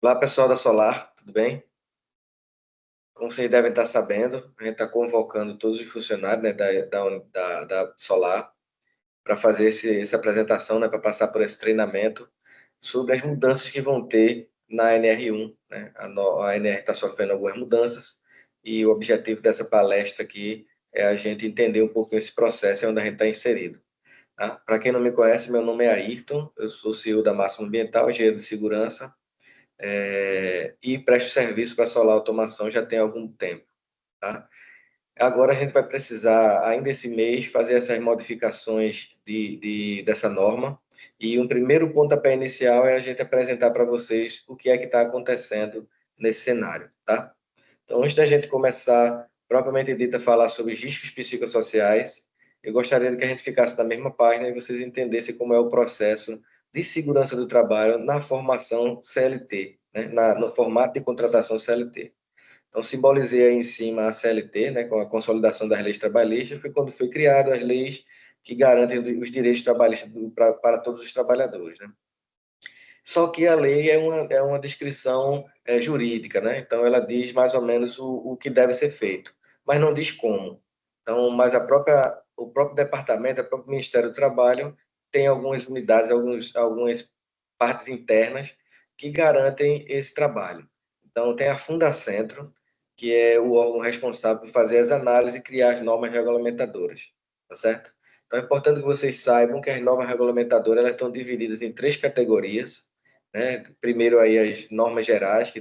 Olá, pessoal da Solar, tudo bem? Como vocês devem estar sabendo, a gente está convocando todos os funcionários, né, da Solar para fazer essa apresentação, né, para passar por esse treinamento sobre as mudanças que vão ter na NR1, né? A NR está sofrendo algumas mudanças e o objetivo dessa palestra aqui é a gente entender um pouco esse processo onde a gente está inserido. Tá? Para quem não me conhece, meu nome é Ayrton, eu sou CEO da Máximo Ambiental, engenheiro de segurança, e presto serviço para solar automação já tem algum tempo. Tá? Agora a gente vai precisar, ainda esse mês, fazer essas modificações dessa norma. E um primeiro pontapé inicial é a gente apresentar para vocês o que é que está acontecendo nesse cenário. Tá? Então, antes da gente começar, propriamente dito, a falar sobre os riscos psicossociais, eu gostaria de que a gente ficasse na mesma página e vocês entendessem como é o processo de segurança do trabalho na formação CLT, né? No formato de contratação CLT. Então, simbolizei aí em cima a CLT, né, com a consolidação das leis trabalhistas, foi quando foi criado as leis que garantem os direitos trabalhistas para todos os trabalhadores, né? Só que a lei é uma descrição jurídica, né? Então, ela diz mais ou menos o que deve ser feito, mas não diz como. Então, mas o próprio departamento, o próprio Ministério do Trabalho tem algumas unidades, algumas partes internas que garantem esse trabalho. Então, tem a Fundacentro, que é o órgão responsável por fazer as análises e criar as normas regulamentadoras, tá certo? Então, é importante que vocês saibam que as normas regulamentadoras elas estão divididas em três categorias, né? Primeiro aí as normas gerais,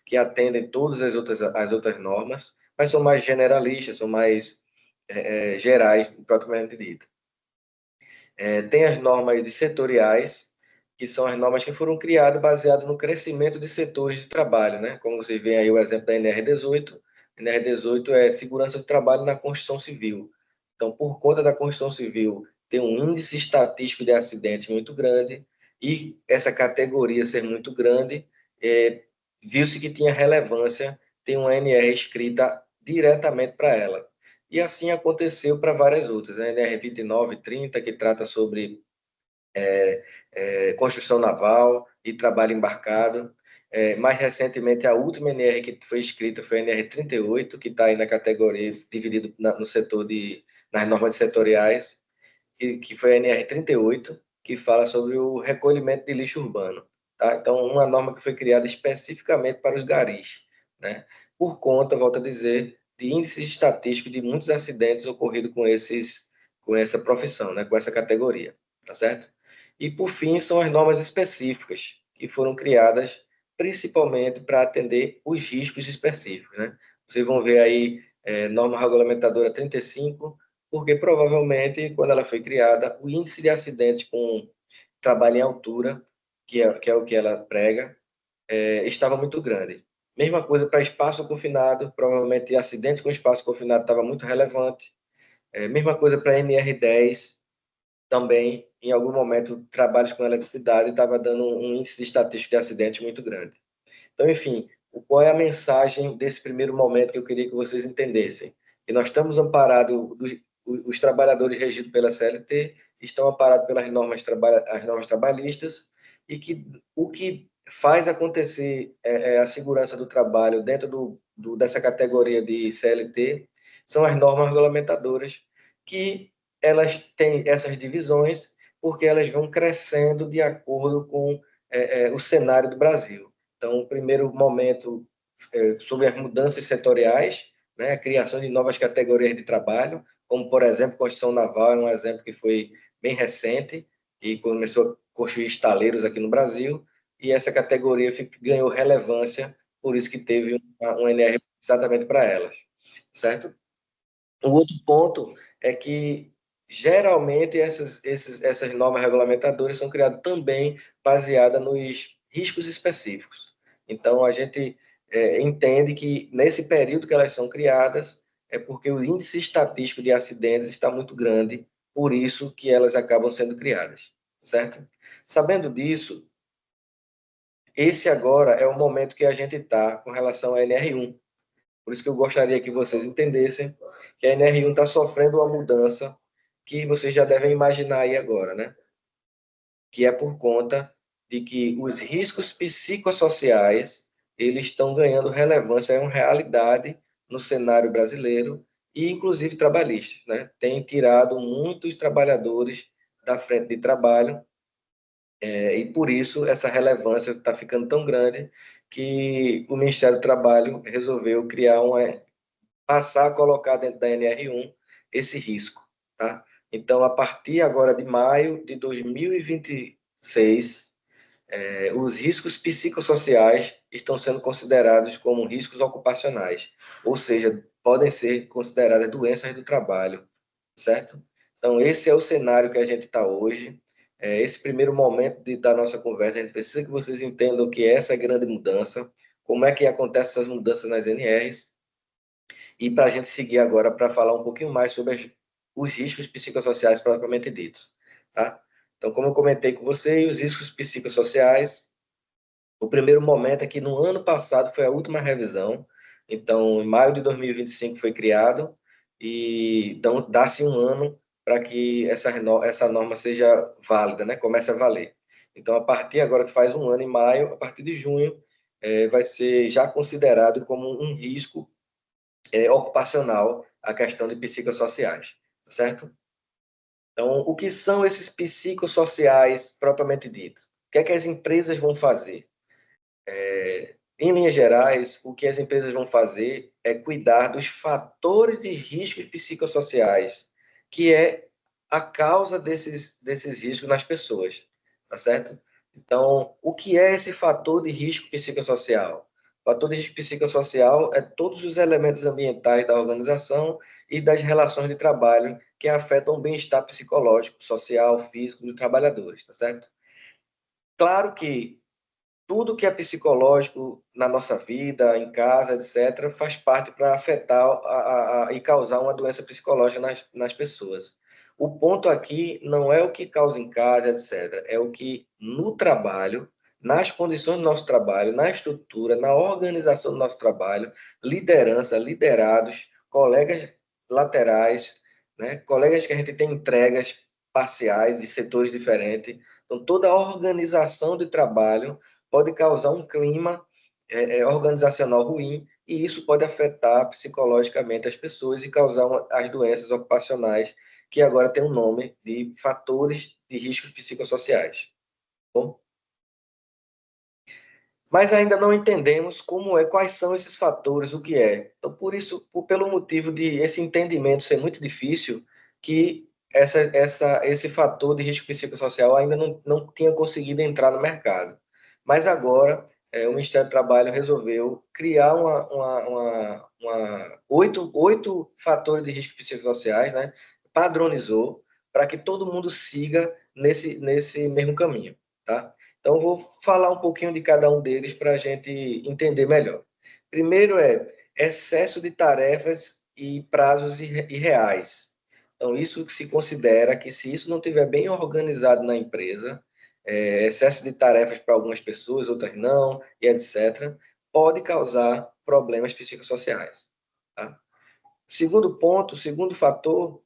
que atendem todas as outras normas, mas são mais generalistas, são mais gerais, propriamente dito. Tem as normas de setoriais, que são as normas que foram criadas baseadas no crescimento de setores de trabalho, né? Como vocês veem aí o exemplo da NR18. NR18 é segurança do trabalho na construção civil. Então, por conta da construção civil ter um índice estatístico de acidentes muito grande e essa categoria ser muito grande, viu-se que tinha relevância ter uma NR escrita diretamente para ela. E assim aconteceu para várias outras, né? NR 2930, que trata sobre construção naval e trabalho embarcado. Mais recentemente, a última NR que foi escrita foi a NR 38, que está aí na categoria, dividido no setor nas normas setoriais, que foi a NR 38, que fala sobre o recolhimento de lixo urbano. Tá? Então, uma norma que foi criada especificamente para os garis, né? Por conta, volto a dizer, de índices estatísticos de muitos acidentes ocorridos com essa profissão, né? Com essa categoria, tá certo? E, por fim, são as normas específicas, que foram criadas principalmente para atender os riscos específicos, né? Vocês vão ver aí, norma regulamentadora 35, porque provavelmente, quando ela foi criada, o índice de acidentes com trabalho em altura, que é o que ela prega, estava muito grande. Mesma coisa para espaço confinado, provavelmente acidente com espaço confinado estava muito relevante. Mesma coisa para NR10, também, em algum momento, trabalhos com eletricidade estava dando um índice estatístico de acidentes muito grande. Então, enfim, qual é a mensagem desse primeiro momento que eu queria que vocês entendessem? Que nós estamos amparados, os trabalhadores regidos pela CLT estão amparados pelas as normas trabalhistas e que o que faz acontecer a segurança do trabalho dentro dessa categoria de CLT são as normas regulamentadoras, que elas têm essas divisões porque elas vão crescendo de acordo com o cenário do Brasil. Então, o primeiro momento sobre as mudanças setoriais, né, a criação de novas categorias de trabalho, como, por exemplo, construção naval, é um exemplo que foi bem recente, e começou a construir estaleiros aqui no Brasil, e essa categoria ganhou relevância, por isso que teve um NR exatamente para elas, certo? O outro ponto é que, geralmente, essas normas regulamentadoras são criadas também baseadas nos riscos específicos. Então, a gente entende que, nesse período que elas são criadas, é porque o índice estatístico de acidentes está muito grande, por isso que elas acabam sendo criadas, certo? Sabendo disso, esse agora é o momento que a gente está com relação à NR1. Por isso que eu gostaria que vocês entendessem que a NR1 está sofrendo uma mudança que vocês já devem imaginar aí agora, né? Que é por conta de que os riscos psicossociais eles estão ganhando relevância, é uma realidade no cenário brasileiro e, inclusive, trabalhista, né? Tem tirado muitos trabalhadores da frente de trabalho e, por isso, essa relevância está ficando tão grande que o Ministério do Trabalho resolveu criar passar a colocar dentro da NR1 esse risco, tá? Então, a partir agora de maio de 2026, os riscos psicossociais estão sendo considerados como riscos ocupacionais, ou seja, podem ser consideradas doenças do trabalho, certo? Então, esse é o cenário que a gente está hoje. Esse primeiro momento da nossa conversa, a gente precisa que vocês entendam o que é essa grande mudança, como é que acontecem essas mudanças nas NRs, e para a gente seguir agora para falar um pouquinho mais sobre os riscos psicossociais propriamente ditos, tá? Então, como eu comentei com você, os riscos psicossociais, o primeiro momento é que no ano passado foi a última revisão, então em maio de 2025 foi criado, e então dá-se um ano para que essa norma seja válida, né? Comece a valer. Então, a partir agora que faz um ano, em maio, a partir de junho, vai ser já considerado como um risco ocupacional a questão de psicossociais, tá certo? Então, o que são esses psicossociais propriamente dito? O que é que as empresas vão fazer? Em linhas gerais, o que as empresas vão fazer é cuidar dos fatores de riscos psicossociais, que é a causa desses riscos nas pessoas, tá certo? Então, o que é esse fator de risco psicossocial? O fator de risco psicossocial é todos os elementos ambientais da organização e das relações de trabalho que afetam o bem-estar psicológico, social, físico dos trabalhadores, tá certo? Claro que tudo que é psicológico na nossa vida, em casa, etc., faz parte para afetar e causar uma doença psicológica nas pessoas. O ponto aqui não é o que causa em casa, etc., é o que no trabalho, nas condições do nosso trabalho, na estrutura, na organização do nosso trabalho, liderança, liderados, colegas laterais, né? Colegas que a gente tem entregas parciais de setores diferentes. Então, toda a organização de trabalho pode causar um clima organizacional ruim e isso pode afetar psicologicamente as pessoas e causar as doenças ocupacionais, que agora tem um nome de fatores de riscos psicossociais. Bom? Mas ainda não entendemos quais são esses fatores, o que é. Então, por isso, pelo motivo de esse entendimento ser muito difícil, que esse fator de risco psicossocial ainda não tinha conseguido entrar no mercado. Mas agora, o Ministério do Trabalho resolveu criar oito fatores de risco psicossociais, né? Padronizou, para que todo mundo siga nesse mesmo caminho, tá? Então, eu vou falar um pouquinho de cada um deles para a gente entender melhor. Primeiro é excesso de tarefas e prazos irreais. Então, isso se considera que, se isso não estiver bem organizado na empresa, excesso de tarefas para algumas pessoas, outras não, e etc., pode causar problemas psicossociais. Tá? Segundo ponto, segundo fator,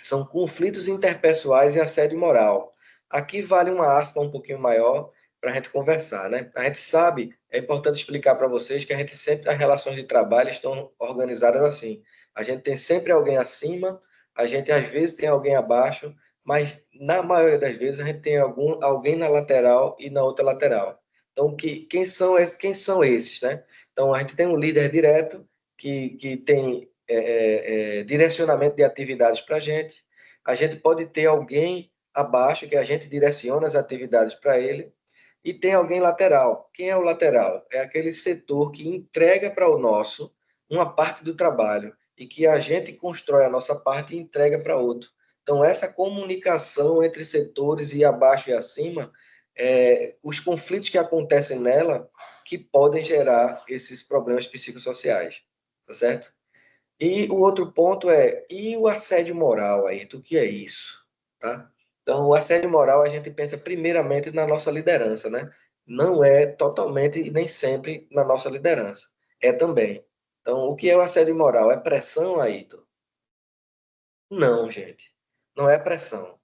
são conflitos interpessoais e assédio moral. Aqui vale uma aspa um pouquinho maior para a gente conversar, né? A gente sabe, é importante explicar para vocês que a gente sempre, as relações de trabalho estão organizadas assim. A gente tem sempre alguém acima, a gente às vezes tem alguém abaixo, mas na maioria das vezes a gente tem alguém na lateral e na outra lateral. Então, quem são esses, né? Então, a gente tem um líder direto que tem direcionamento de atividades para a gente pode ter alguém abaixo que a gente direciona as atividades para ele, e tem alguém lateral. Quem é o lateral? É aquele setor que entrega para o nosso uma parte do trabalho e que a gente constrói a nossa parte e entrega para outro. Então, essa comunicação entre setores e abaixo e acima, os conflitos que acontecem nela, que podem gerar esses problemas psicossociais, tá certo? E o outro ponto e o assédio moral aí, do que é isso, tá? Então, o assédio moral a gente pensa primeiramente na nossa liderança, né? Não é totalmente e nem sempre na nossa liderança. É também. Então, o que é o assédio moral? É pressão, Ayrton? Não, gente. Não é pressão.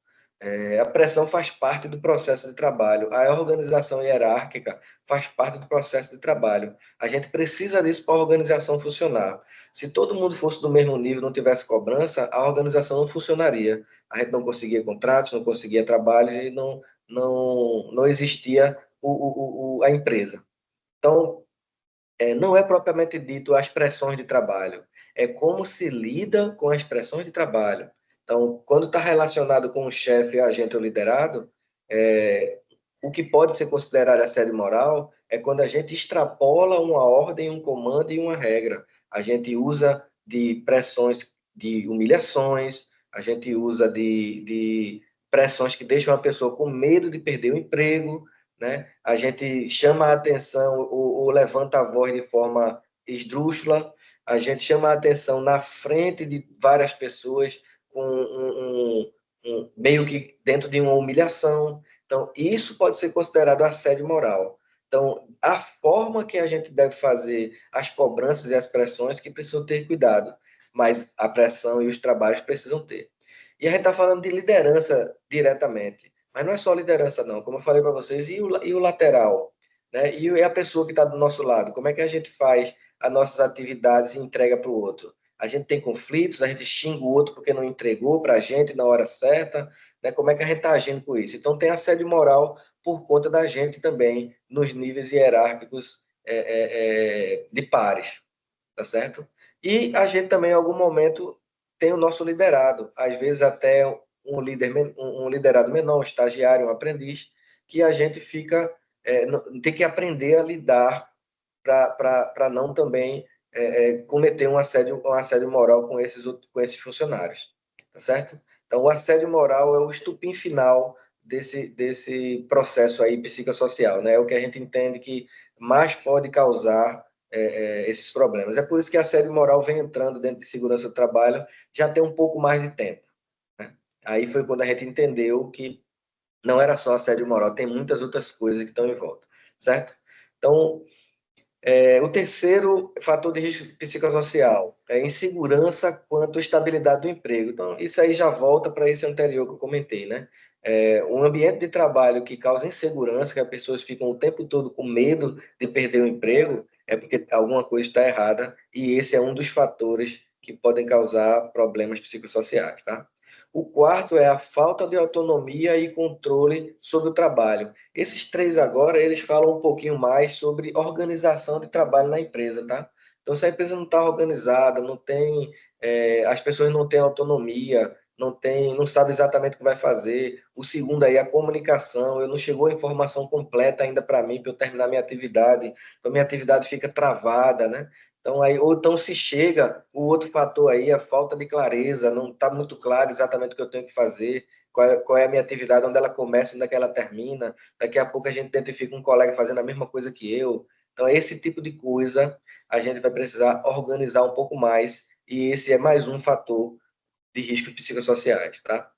A pressão faz parte do processo de trabalho. A organização hierárquica faz parte do processo de trabalho. A gente precisa disso para a organização funcionar. Se todo mundo fosse do mesmo nível, não tivesse cobrança, a organização não funcionaria. A gente não conseguia contratos, não conseguia trabalho e não existia a empresa. Então, não é propriamente dito as pressões de trabalho, é como se lida com as pressões de trabalho. Então, quando está relacionado com o chefe, agente ou liderado, o que pode ser considerado assédio moral é quando a gente extrapola uma ordem, um comando e uma regra. A gente usa de pressões, de humilhações, a gente usa de pressões que deixam a pessoa com medo de perder o emprego, né? A gente chama a atenção ou levanta a voz de forma esdrúxula, a gente chama a atenção na frente de várias pessoas com meio que dentro de uma humilhação. Então, isso pode ser considerado assédio moral. Então, a forma que a gente deve fazer as cobranças e as pressões que precisam ter cuidado, mas a pressão e os trabalhos precisam ter. E a gente está falando de liderança diretamente. Mas não é só liderança, não. Como eu falei para vocês, e o lateral? Né? E a pessoa que está do nosso lado? Como é que a gente faz as nossas atividades e entrega para o outro? A gente tem conflitos, a gente xinga o outro porque não entregou para a gente na hora certa. Né? Como é que a gente está agindo com isso? Então, tem assédio moral por conta da gente também, nos níveis hierárquicos de pares. Tá certo? E a gente também, em algum momento, tem o nosso liderado. Às vezes, até um liderado menor, um estagiário, um aprendiz, que a gente fica, tem que aprender a lidar para não também cometer um assédio moral com esses funcionários. Tá certo? Então, o assédio moral é o estupim final desse processo aí psicossocial, né? É o que a gente entende que mais pode causar esses problemas. É por isso que a assédio moral vem entrando dentro de segurança do trabalho já tem um pouco mais de tempo. Né? Aí foi quando a gente entendeu que não era só assédio moral, tem muitas outras coisas que estão em volta, certo? Então, o terceiro fator de risco psicossocial é insegurança quanto à estabilidade do emprego. Então, isso aí já volta para esse anterior que eu comentei, né? Um ambiente de trabalho que causa insegurança, que as pessoas ficam o tempo todo com medo de perder o emprego, é porque alguma coisa está errada, e esse é um dos fatores que podem causar problemas psicossociais, tá? O quarto é a falta de autonomia e controle sobre o trabalho. Esses três agora, eles falam um pouquinho mais sobre organização de trabalho na empresa, tá? Então, se a empresa não está organizada, não tem, as pessoas não têm autonomia, não sabe exatamente o que vai fazer. O segundo aí, a comunicação, eu não chegou a informação completa ainda para mim, para eu terminar minha atividade, então minha atividade fica travada, né? Então, aí, ou então se chega, o outro fator aí, a falta de clareza, não está muito claro exatamente o que eu tenho que fazer, qual é a minha atividade, onde ela começa, onde é que ela termina. Daqui a pouco a gente identifica um colega fazendo a mesma coisa que eu. Então, esse tipo de coisa a gente vai precisar organizar um pouco mais, e esse é mais um fator de riscos psicossociais, tá?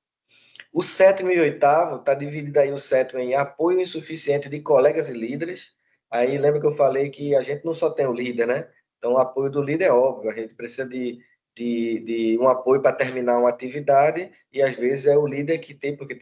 O sétimo e oitavo, está dividido aí o sétimo em apoio insuficiente de colegas e líderes. Aí lembra que eu falei que a gente não só tem o líder, né? Então, o apoio do líder é óbvio, a gente precisa de um apoio para terminar uma atividade, e às vezes é o líder que tem, porque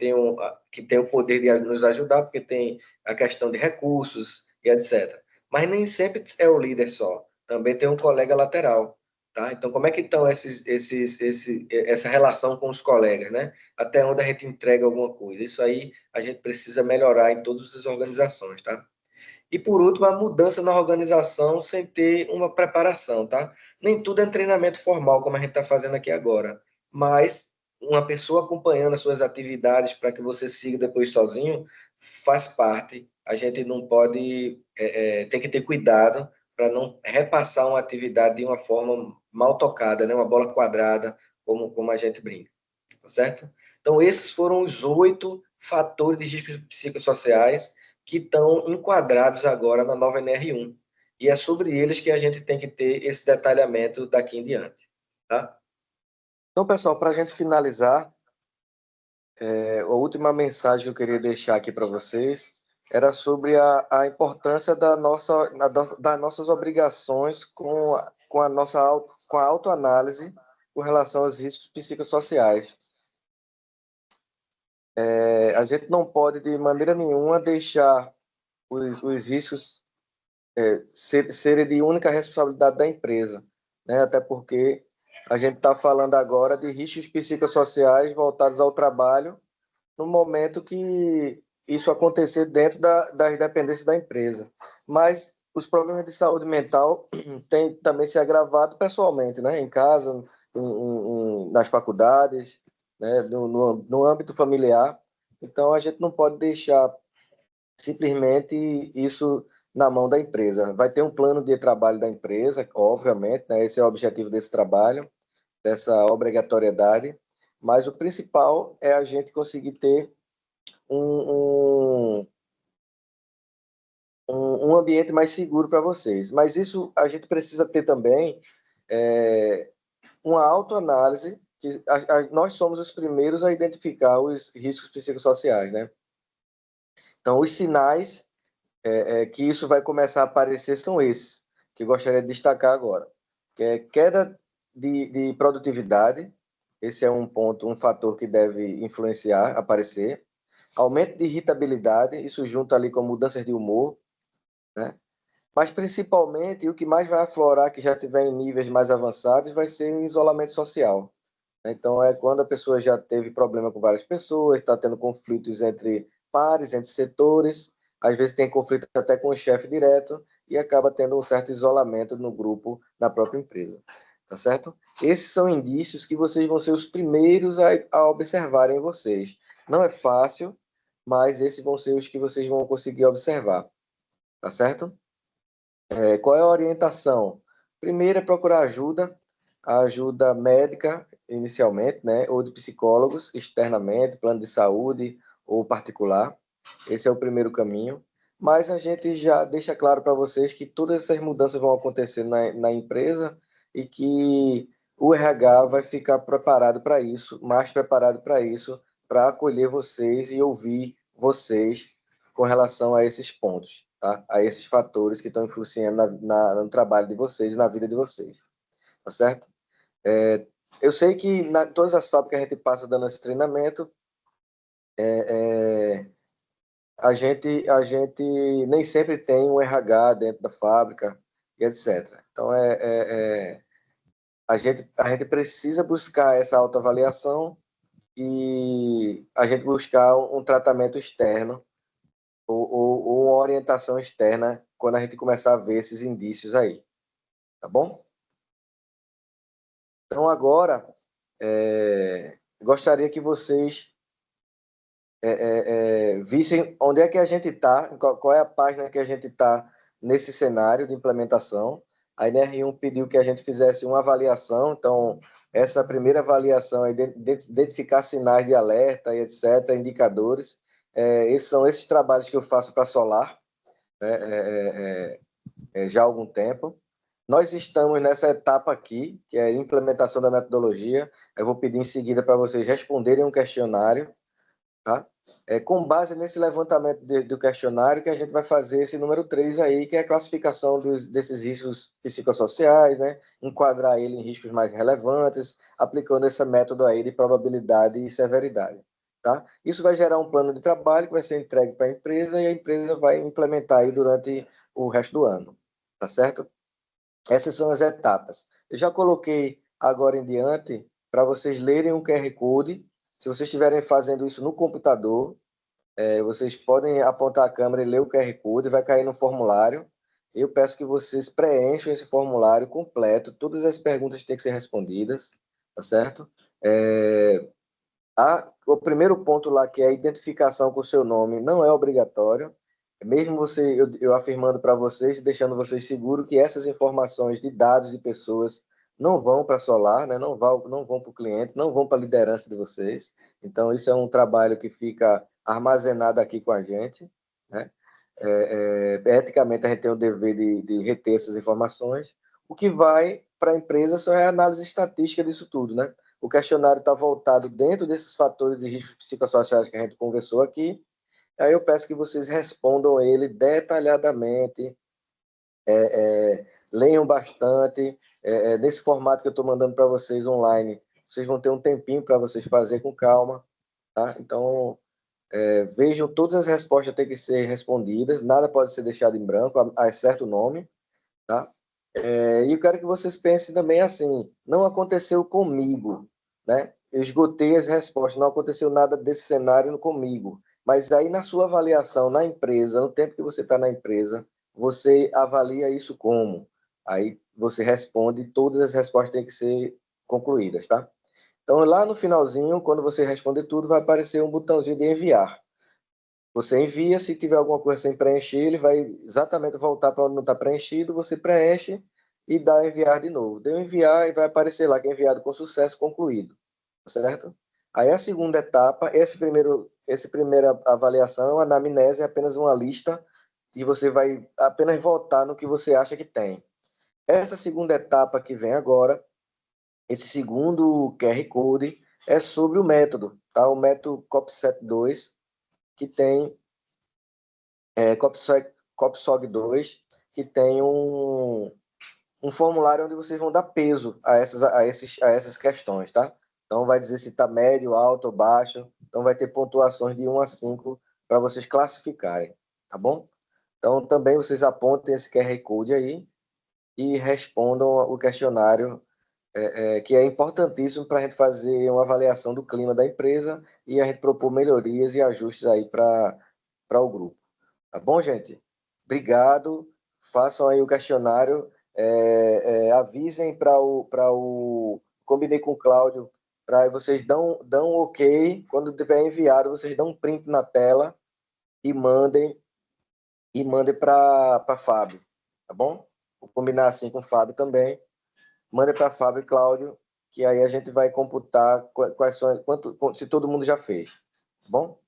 que tem o poder de nos ajudar, porque tem a questão de recursos e etc. Mas nem sempre é o líder só, também tem um colega lateral. Tá? Então, como é que estão essa relação com os colegas, né? Até onde a gente entrega alguma coisa. Isso aí a gente precisa melhorar em todas as organizações, tá? E por último, a mudança na organização sem ter uma preparação, tá? Nem tudo é treinamento formal, como a gente está fazendo aqui agora, mas uma pessoa acompanhando as suas atividades para que você siga depois sozinho faz parte. A gente não pode, tem que ter cuidado para não repassar uma atividade de uma forma mal tocada, né? Uma bola quadrada, como a gente brinca, tá certo? Então, esses foram os 8 fatores de riscos psicossociais que estão enquadrados agora na nova NR1. E é sobre eles que a gente tem que ter esse detalhamento daqui em diante. Tá? Então, pessoal, para a gente finalizar, a última mensagem que eu queria deixar aqui para vocês era sobre a importância das nossas obrigações com a autoanálise com relação aos riscos psicossociais. A gente não pode, de maneira nenhuma, deixar os riscos serem de única responsabilidade da empresa, né? Até porque a gente está falando agora de riscos psicossociais voltados ao trabalho, no momento que isso acontecer dentro das dependências da empresa. Mas os problemas de saúde mental têm também se agravado pessoalmente, né? Em casa, nas faculdades, né? No âmbito familiar. Então, a gente não pode deixar simplesmente isso na mão da empresa. Vai ter um plano de trabalho da empresa, obviamente, né? Esse é o objetivo desse trabalho, dessa obrigatoriedade, mas o principal é a gente conseguir ter um, um, um ambiente mais seguro para vocês. Mas isso a gente precisa ter também uma autoanálise, que nós somos os primeiros a identificar os riscos psicossociais, né? Então, os sinais que isso vai começar a aparecer são esses, que eu gostaria de destacar agora. Que é queda de produtividade, esse é um ponto, um fator que deve influenciar, aparecer. Aumento de irritabilidade, isso junto ali com mudanças de humor, né? Mas principalmente o que mais vai aflorar, que já tiver em níveis mais avançados, vai ser o isolamento social. Então é quando a pessoa já teve problema com várias pessoas, está tendo conflitos entre pares, entre setores, às vezes tem conflito até com o chefe direto e acaba tendo um certo isolamento no grupo, na própria empresa. Tá certo? Esses são indícios que vocês vão ser os primeiros a observarem em vocês. Não é fácil, mas esses vão ser os que vocês vão conseguir observar. Tá certo? Qual é a orientação? Primeiro é procurar ajuda, a ajuda médica, inicialmente, né? Ou de psicólogos, externamente, plano de saúde ou particular. Esse é o primeiro caminho. Mas a gente já deixa claro para vocês que todas essas mudanças vão acontecer na empresa e que o RH vai ficar preparado para isso, mais preparado para isso, para acolher vocês e ouvir vocês com relação a esses pontos, tá? A esses fatores que estão influenciando no trabalho de vocês, na vida de vocês, tá certo? Eu sei que todas as fábricas que a gente passa dando esse treinamento, a gente nem sempre tem um RH dentro da fábrica e etc. Então, a gente precisa buscar essa autoavaliação e a gente buscar um tratamento externo ou uma orientação externa quando a gente começar a ver esses indícios aí, tá bom? Então, agora, gostaria que vocês vissem onde é que a gente está, qual é a página que a gente está nesse cenário de implementação. A NR1 pediu que a gente fizesse uma avaliação, então, essa primeira avaliação é identificar sinais de alerta e etc., indicadores. Esses são esses trabalhos que eu faço para a Solar, né, já há algum tempo. Nós estamos nessa etapa aqui, que é a implementação da metodologia. Eu vou pedir em seguida para vocês responderem um questionário, tá? Com base nesse levantamento do questionário que a gente vai fazer esse número 3 aí, que é a classificação desses riscos psicossociais, né? Enquadrar ele em riscos mais relevantes, aplicando esse método aí de probabilidade e severidade. Tá? Isso vai gerar um plano de trabalho que vai ser entregue para a empresa e a empresa vai implementar aí durante o resto do ano. Tá certo? Essas são as etapas. Eu já coloquei agora em diante para vocês lerem o QR Code. Se vocês estiverem fazendo isso no computador, vocês podem apontar a câmera e ler o QR Code, vai cair no formulário. Eu peço que vocês preencham esse formulário completo, todas as perguntas têm que ser respondidas, tá certo? O primeiro ponto lá, que é a identificação com o seu nome, não é obrigatório. Mesmo eu afirmando para vocês, deixando vocês seguros que essas informações de dados de pessoas não vão para a Solar, né? Não vão para o cliente, não vão para a liderança de vocês. Então, isso é um trabalho que fica armazenado aqui com a gente, né? Eticamente, a gente tem o dever de reter essas informações. O que vai para a empresa são a análise estatística disso tudo, né? O questionário está voltado dentro desses fatores de riscos psicossociais que a gente conversou aqui. Aí eu peço que vocês respondam ele detalhadamente, leiam bastante. Nesse formato que eu estou mandando para vocês online, vocês vão ter um tempinho para vocês fazer com calma. Tá? Então, Vejam, todas as respostas têm que ser respondidas, nada pode ser deixado em branco, exceto o nome, tá? E eu quero que vocês pensem também assim, não aconteceu comigo, né? Eu esgotei as respostas, não aconteceu nada desse cenário comigo. Mas aí na sua avaliação na empresa, no tempo que você está na empresa, você avalia isso como? Aí você responde, todas as respostas têm que ser concluídas, tá? Então lá no finalzinho, quando você responder tudo, vai aparecer um botãozinho de enviar. Você envia, se tiver alguma coisa sem preencher, ele vai exatamente voltar para onde não está preenchido, você preenche e dá enviar de novo. Deu enviar e vai aparecer lá que é enviado com sucesso, concluído, certo? Aí a segunda etapa, essa primeira avaliação é uma anamnese, é apenas uma lista e você vai apenas votar no que você acha que tem. Essa segunda etapa que vem agora, esse segundo QR Code, é sobre o método, tá? O método COP72, que tem COPSOG 2, que tem um formulário onde vocês vão dar peso a essas questões, tá? Então, vai dizer se está médio, alto ou baixo. Então, vai ter pontuações de 1 a 5 para vocês classificarem, tá bom? Então, também vocês apontem esse QR Code aí e respondam o questionário, que é importantíssimo para a gente fazer uma avaliação do clima da empresa e a gente propor melhorias e ajustes aí para o grupo. Tá bom, gente? Obrigado. Façam aí o questionário. Avisem para o. Combinei com o Cláudio, para vocês dão ok. Quando tiver enviado, vocês dão um print na tela e mandem para Fábio. Tá bom? Vou combinar assim com o Fábio também. Mandem para Fábio e Cláudio, que aí a gente vai computar quais são, se todo mundo já fez. Tá bom?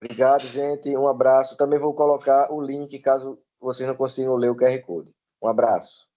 Obrigado, gente. Um abraço. Também vou colocar o link caso vocês não consigam ler o QR Code. Um abraço.